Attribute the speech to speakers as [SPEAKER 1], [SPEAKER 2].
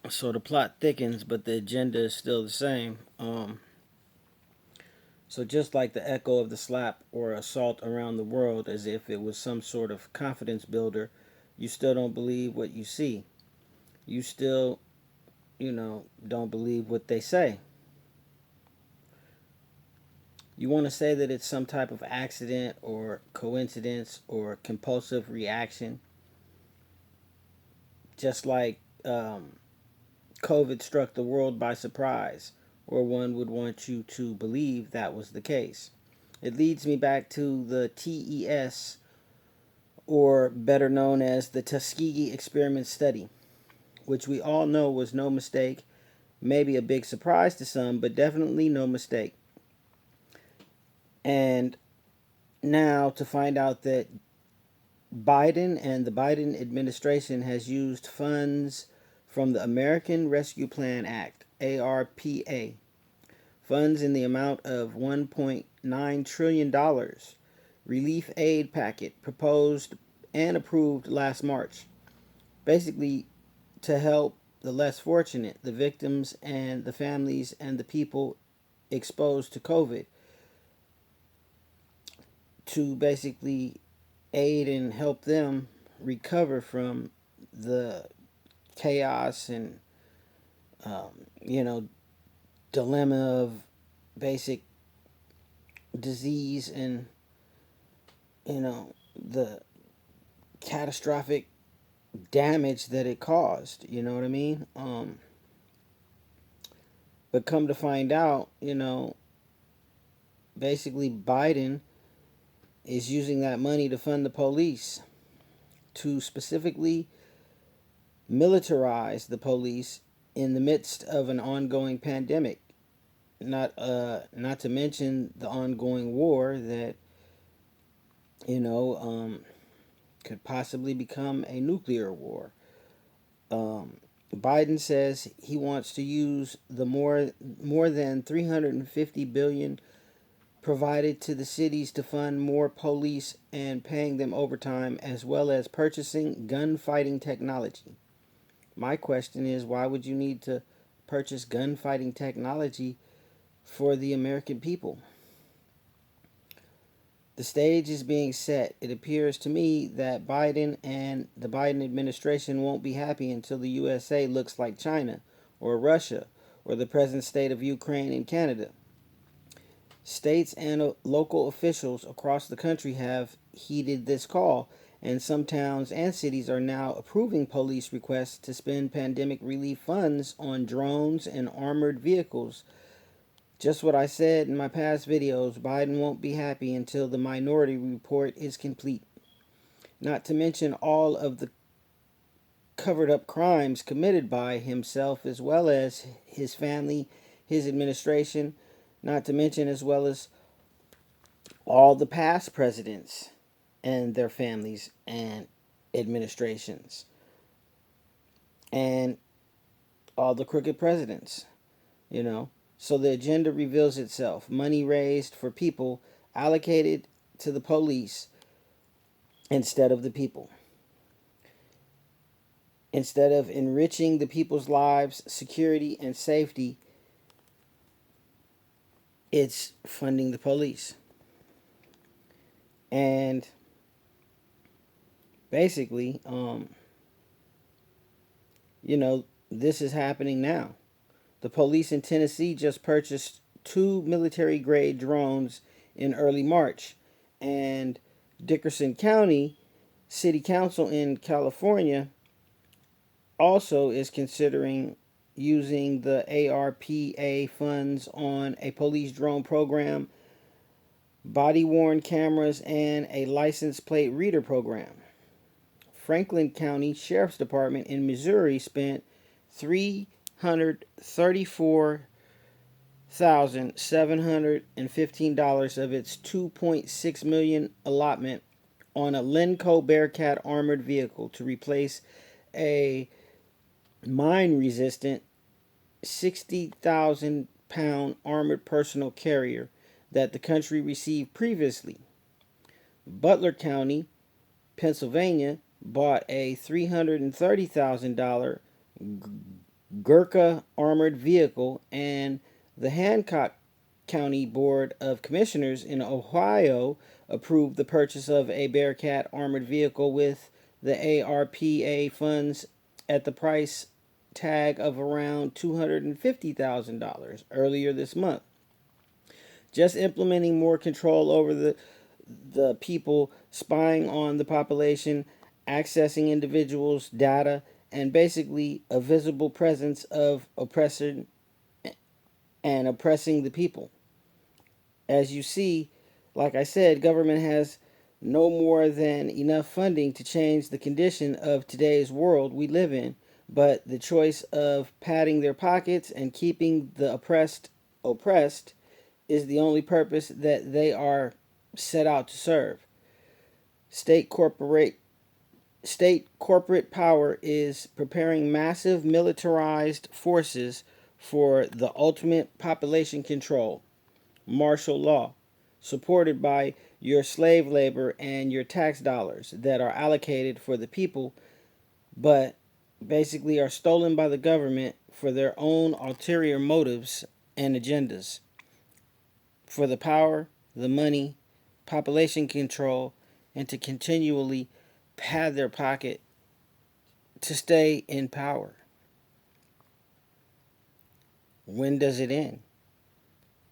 [SPEAKER 1] So the plot thickens, but the agenda is still the same. So just like the echo of the slap or assault around the world, as if it was some sort of confidence builder, you still don't believe what you see. You still, don't believe what they say. You want to say that it's some type of accident or coincidence or compulsive reaction, just like COVID struck the world by surprise, or one would want you to believe that was the case. It leads me back to the TES, or better known as the Tuskegee Experiment Study, which we all know was no mistake, maybe a big surprise to some, but definitely no mistake. And now to find out that Biden and the Biden administration has used funds from the American Rescue Plan Act, ARPA, funds in the amount of $1.9 trillion relief aid packet proposed and approved last March, basically to help the less fortunate, the victims and the families and the people exposed to COVID, to basically aid and help them recover from the chaos and um, you know dilemma of basic disease and the catastrophic damage that it caused. You know what I mean? But come to find out, basically Biden is using that money to fund the police, to specifically militarize the police in the midst of an ongoing pandemic. Not to mention the ongoing war that you know um, could possibly become a nuclear war. Um, Biden says he wants to use the more than 350 billion provided to the cities to fund more police and paying them overtime, as well as purchasing gunfighting technology. My question is, why would you need to purchase gunfighting technology for the American people? The stage is being set. It appears to me that Biden and the Biden administration won't be happy until the USA looks like China or Russia or the present state of Ukraine and Canada. States and local officials across the country have heeded this call, and some towns and cities are now approving police requests to spend pandemic relief funds on drones and armored vehicles. Just what I said in my past videos, Biden won't be happy until the minority report is complete. Not to mention all of the covered up crimes committed by himself as well as his family, his administration, not to mention as well as all the past presidents and their families and administrations, and all the crooked presidents, you know. So the agenda reveals itself. Money raised for people allocated to the police instead of the people. Instead of enriching the people's lives, security, and safety, it's funding the police. And basically, this is happening now. The police in Tennessee just purchased two military grade drones in early March. And Dickerson County City Council in California also is considering using the ARPA funds on a police drone program, body worn cameras, and a license plate reader program. Franklin County Sheriff's Department in Missouri spent $334,715 of its $2.6 million allotment on a Lenco Bearcat armored vehicle to replace a mine resistant 60,000-pound armored personal carrier that the country received previously. Butler County, Pennsylvania, bought a $330,000 Gurkha armored vehicle, and the Hancock County Board of Commissioners in Ohio approved the purchase of a Bearcat armored vehicle with the ARPA funds at the price tag of around $250,000 earlier this month. Just implementing more control over the people, spying on the population, accessing individuals' data, and basically a visible presence of oppression and oppressing the people. As you see, like I said, government has no more than enough funding to change the condition of today's world we live in, but the choice of padding their pockets and keeping the oppressed is the only purpose that they are set out to serve. State corporate State corporate power is preparing massive militarized forces for the ultimate population control, martial law, supported by your slave labor and your tax dollars that are allocated for the people, but basically are stolen by the government for their own ulterior motives and agendas, for the power, the money, population control, and to continually pad their pocket to stay in power. When does it end?